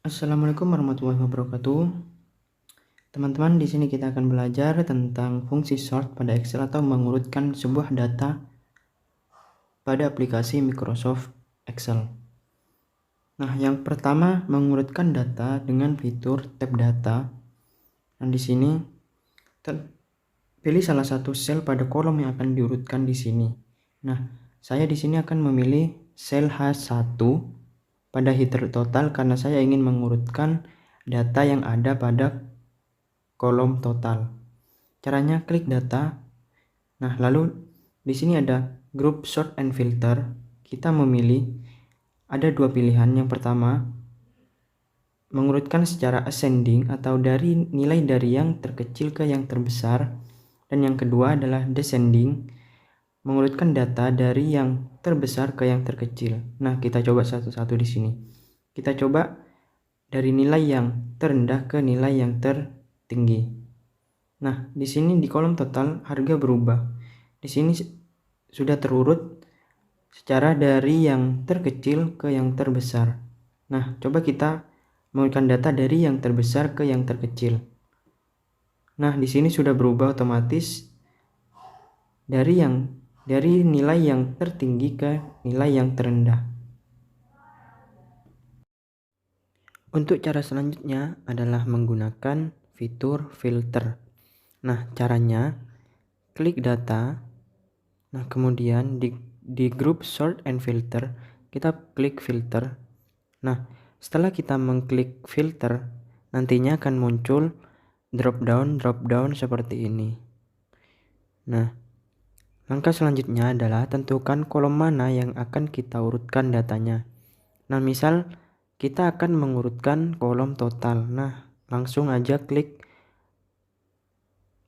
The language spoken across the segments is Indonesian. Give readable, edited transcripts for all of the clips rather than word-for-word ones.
Assalamualaikum warahmatullahi wabarakatuh. Teman-teman, di sini kita akan belajar tentang fungsi sort pada Excel atau mengurutkan sebuah data pada aplikasi Microsoft Excel. Nah, yang pertama mengurutkan data dengan fitur tab data. Nah, di sini pilih salah satu sel pada kolom yang akan diurutkan di sini. Nah, saya di sini akan memilih sel H1 pada header total karena saya ingin mengurutkan data yang ada pada kolom total. Caranya klik data. Nah, lalu di sini ada group sort and filter. Kita memilih ada dua pilihan. Yang pertama, mengurutkan secara ascending atau dari nilai dari yang terkecil ke yang terbesar. Dan yang kedua adalah descending, mengurutkan data dari yang terbesar ke yang terkecil. Nah, kita coba satu-satu di sini. Kita coba dari nilai yang terendah ke nilai yang tertinggi. Nah, di sini di kolom total harga berubah. Di sini sudah terurut secara dari yang terkecil ke yang terbesar. Nah, coba kita mengurutkan data dari yang terbesar ke yang terkecil. Nah, di sini sudah berubah otomatis dari nilai yang tertinggi ke nilai yang terendah. Untuk cara selanjutnya adalah menggunakan fitur filter. Nah, caranya klik data. Nah, kemudian di group sort and filter kita klik filter. Nah, setelah kita mengklik filter, nantinya akan muncul drop down seperti ini. Nah, langkah selanjutnya adalah tentukan kolom mana yang akan kita urutkan datanya. Nah, misal kita akan mengurutkan kolom total. Nah, langsung aja klik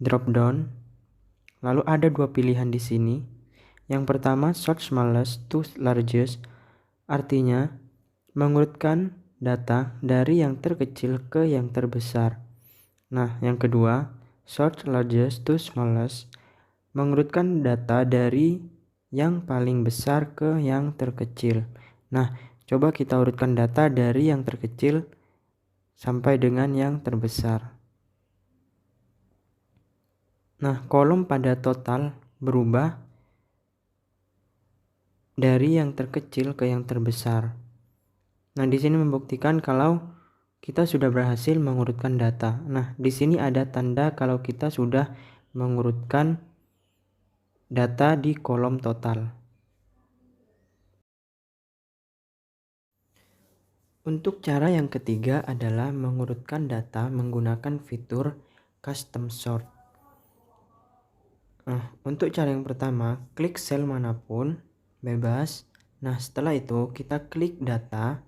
drop down. Lalu ada dua pilihan di sini. Yang pertama, sort smallest to largest, artinya mengurutkan data dari yang terkecil ke yang terbesar. Nah, yang kedua, sort largest to smallest, mengurutkan data dari yang paling besar ke yang terkecil. Nah, coba kita urutkan data dari yang terkecil sampai dengan yang terbesar. Nah, kolom pada total berubah dari yang terkecil ke yang terbesar. Nah, di sini membuktikan kalau kita sudah berhasil mengurutkan data. Nah, di sini ada tanda kalau kita sudah mengurutkan data di kolom total. Untuk cara yang ketiga adalah mengurutkan data menggunakan fitur custom sort. Nah, untuk cara yang pertama, klik sel manapun, bebas. Nah, setelah itu kita klik data.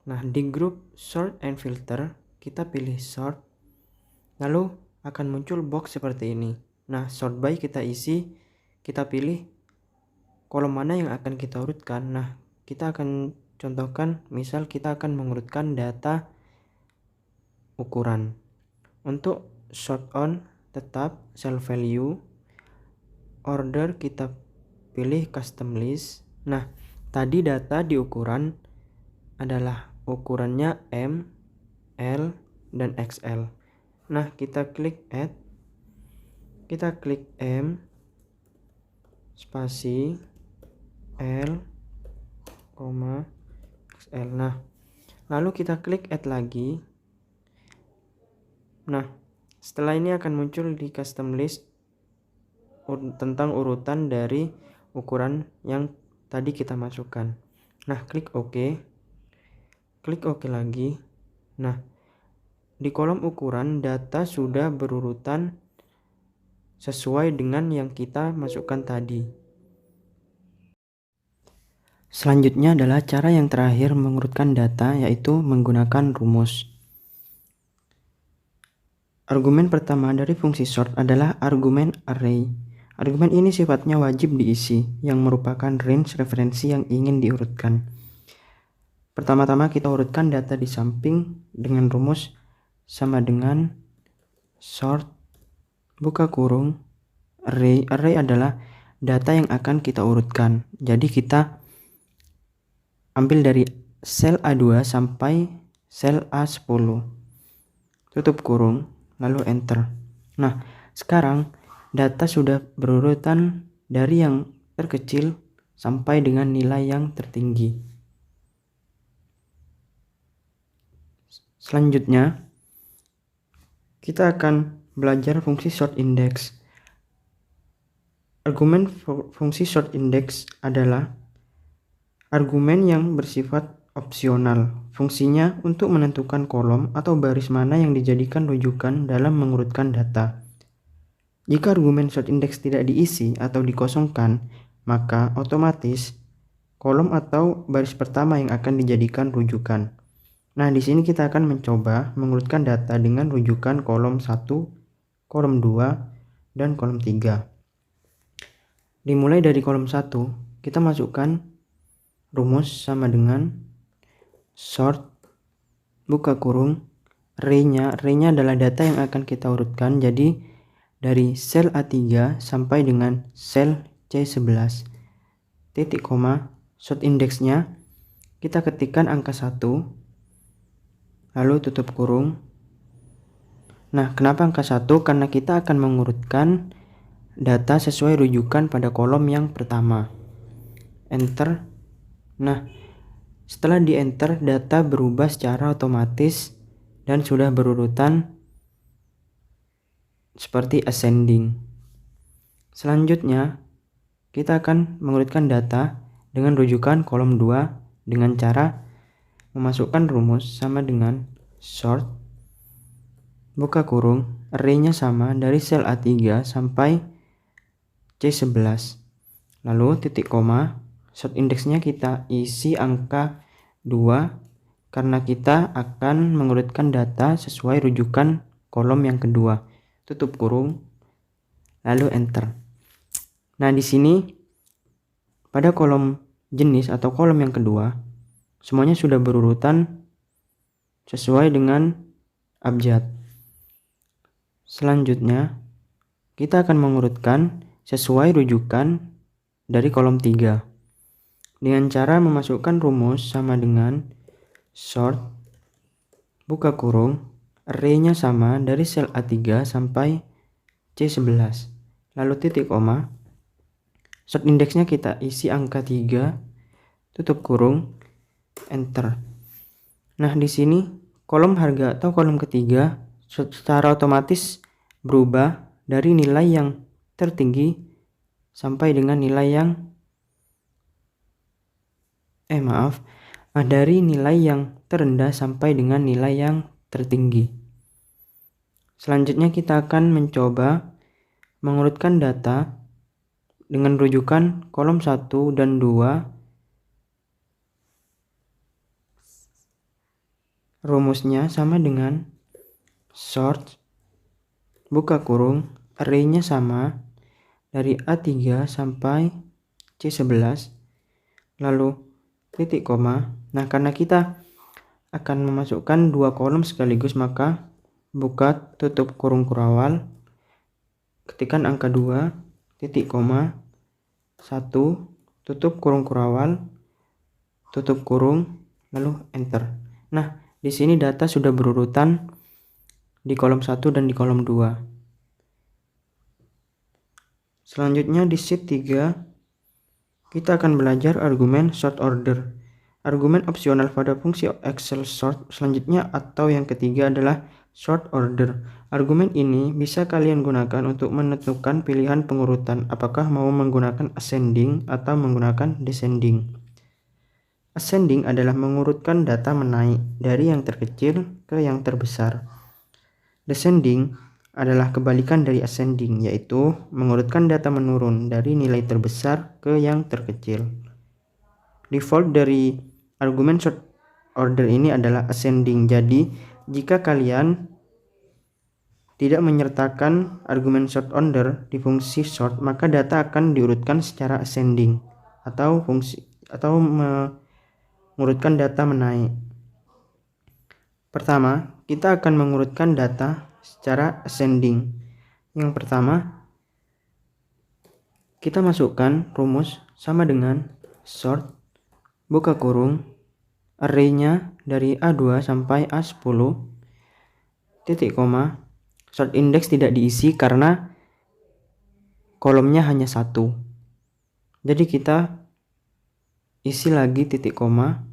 Nah, di group sort and filter kita pilih sort. Lalu akan muncul box seperti ini. Nah, sort by kita isi, kita pilih kolom mana yang akan kita urutkan. Nah, kita akan contohkan, misal kita akan mengurutkan data ukuran. Untuk sort on tetap cell value, order kita pilih custom list. Nah, tadi data di ukuran adalah ukurannya M, L, dan XL. Nah, kita klik add, kita klik M, spasi, L, XL. Nah, lalu kita klik add lagi. Nah, setelah ini akan muncul di custom list tentang urutan dari ukuran yang tadi kita masukkan. Nah, klik OK. Klik OK lagi. Nah, di kolom ukuran data sudah berurutan sesuai dengan yang kita masukkan tadi. Selanjutnya adalah cara yang terakhir mengurutkan data, yaitu menggunakan rumus. Argumen pertama dari fungsi sort adalah argumen array. Argumen ini sifatnya wajib diisi, yang merupakan range referensi yang ingin diurutkan. Pertama-tama kita urutkan data di samping dengan rumus sama dengan sort buka kurung array. Array adalah data yang akan kita urutkan. Jadi kita ambil dari sel A2 sampai sel A10, tutup kurung, lalu enter. Nah, sekarang data sudah berurutan dari yang terkecil sampai dengan nilai yang tertinggi. Selanjutnya, kita akan belajar fungsi sort index. Argumen fungsi sort index adalah argumen yang bersifat opsional. Fungsinya untuk menentukan kolom atau baris mana yang dijadikan rujukan dalam mengurutkan data. Jika argumen sort index tidak diisi atau dikosongkan, maka otomatis kolom atau baris pertama yang akan dijadikan rujukan. Nah, di sini kita akan mencoba mengurutkan data dengan rujukan kolom 1, kolom 2, dan kolom 3. Dimulai dari kolom 1, kita masukkan rumus sama dengan sort, buka kurung, array-nya adalah data yang akan kita urutkan, jadi dari sel A3 sampai dengan sel C11. Titik koma, sort index-nya kita ketikkan angka 1, lalu tutup kurung. Nah, kenapa angka 1? Karena kita akan mengurutkan data sesuai rujukan pada kolom yang pertama. Enter. Nah, setelah di enter, data berubah secara otomatis dan sudah berurutan seperti ascending. Selanjutnya, kita akan mengurutkan data dengan rujukan kolom 2 dengan cara memasukkan rumus sama dengan sort, buka kurung, array-nya sama dari sel A3 sampai C11. Lalu titik koma, sort index-nya kita isi angka 2 karena kita akan mengurutkan data sesuai rujukan kolom yang kedua. Tutup kurung, lalu enter. Nah, di sini pada kolom jenis atau kolom yang kedua, semuanya sudah berurutan sesuai dengan abjad. Selanjutnya, kita akan mengurutkan sesuai rujukan dari kolom 3 dengan cara memasukkan rumus sama dengan sort, buka kurung, array-nya sama dari sel A3 sampai C11, lalu titik koma, sort index-nya kita isi angka 3, tutup kurung, enter. Nah, di sini kolom harga atau kolom ketiga secara otomatis berubah dari nilai yang tertinggi sampai dengan nilai yang dari nilai yang terendah sampai dengan nilai yang tertinggi. Selanjutnya kita akan mencoba mengurutkan data dengan rujukan kolom 1 dan 2. Rumusnya sama dengan sort, buka kurung, array-nya sama dari A3 sampai C11, lalu titik koma. Nah, karena kita akan memasukkan 2 kolom sekaligus, maka buka tutup kurung kurawal, ketikkan angka 2, titik koma, 1, tutup kurung kurawal, tutup kurung, lalu enter. Nah, di sini data sudah berurutan di kolom 1 dan di kolom 2. Selanjutnya di sheet 3 kita akan belajar argumen sort order. Argumen opsional pada fungsi Excel sort selanjutnya atau yang ketiga adalah sort order. Argumen ini bisa kalian gunakan untuk menentukan pilihan pengurutan, apakah mau menggunakan ascending atau menggunakan descending. Ascending adalah mengurutkan data menaik dari yang terkecil ke yang terbesar. Descending adalah kebalikan dari ascending, yaitu mengurutkan data menurun dari nilai terbesar ke yang terkecil. Default dari argumen sort order ini adalah ascending. Jadi, jika kalian tidak menyertakan argumen sort order di fungsi sort, maka data akan diurutkan secara ascending atau mengurutkan data menaik. Pertama, kita akan mengurutkan data secara ascending. Yang pertama, kita masukkan rumus sama dengan sort, buka kurung, array-nya dari A2 sampai A10, titik koma, sort index tidak diisi karena kolomnya hanya satu. Jadi kita isi lagi titik koma.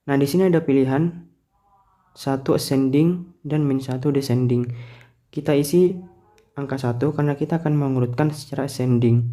Nah, di sini ada pilihan 1 ascending dan -1 descending. Kita isi angka 1 karena kita akan mengurutkan secara ascending.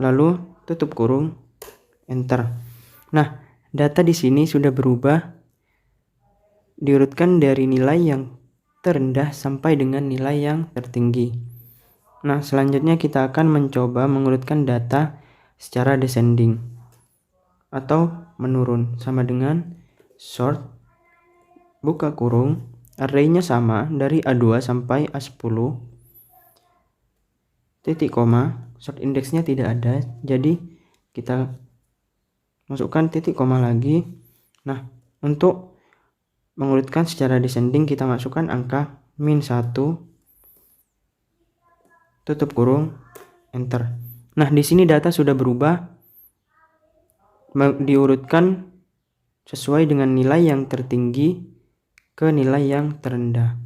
Lalu tutup kurung, enter. Nah, data di sini sudah berubah, diurutkan dari nilai yang terendah sampai dengan nilai yang tertinggi. Nah, selanjutnya kita akan mencoba mengurutkan data secara descending atau menurun, sama dengan sort, buka kurung, array-nya sama dari A2 sampai A10, titik koma, sort indexnya tidak ada, jadi kita masukkan titik koma lagi. Nah, untuk mengurutkan secara descending kita masukkan angka -1, tutup kurung, enter. Nah, di sini data sudah berubah, diurutkan sesuai dengan nilai yang tertinggi ke nilai yang terendah.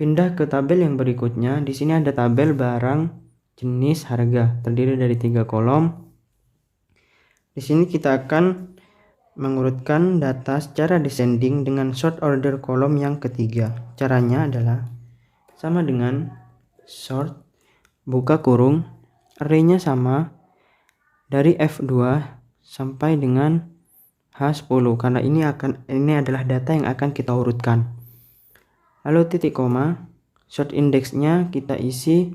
Pindah ke tabel yang berikutnya. Di sini ada tabel barang, jenis, harga, terdiri dari 3 kolom. Di sini kita akan mengurutkan data secara descending dengan sort order kolom yang ketiga. Caranya adalah sama dengan sort, buka kurung, array-nya sama dari F2 sampai dengan H10 karena ini adalah data yang akan kita urutkan. Lalu titik koma, sort indexnya kita isi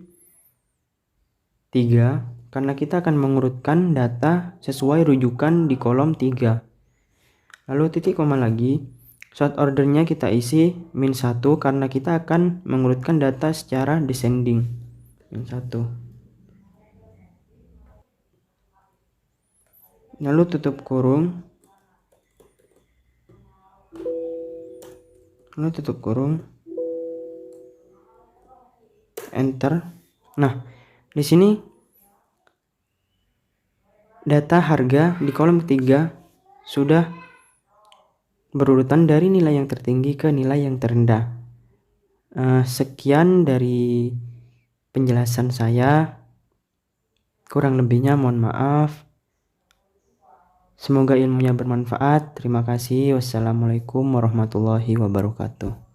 3 karena kita akan mengurutkan data sesuai rujukan di kolom 3. Lalu titik koma lagi, sort ordernya kita isi -1 karena kita akan mengurutkan data secara descending, -1. Lalu tutup kurung, enter. Nah, di sini data harga di kolom 3 sudah berurutan dari nilai yang tertinggi ke nilai yang terendah. Sekian dari penjelasan saya, kurang lebihnya mohon maaf. Semoga ilmunya bermanfaat. Terima kasih. Wassalamualaikum warahmatullahi wabarakatuh.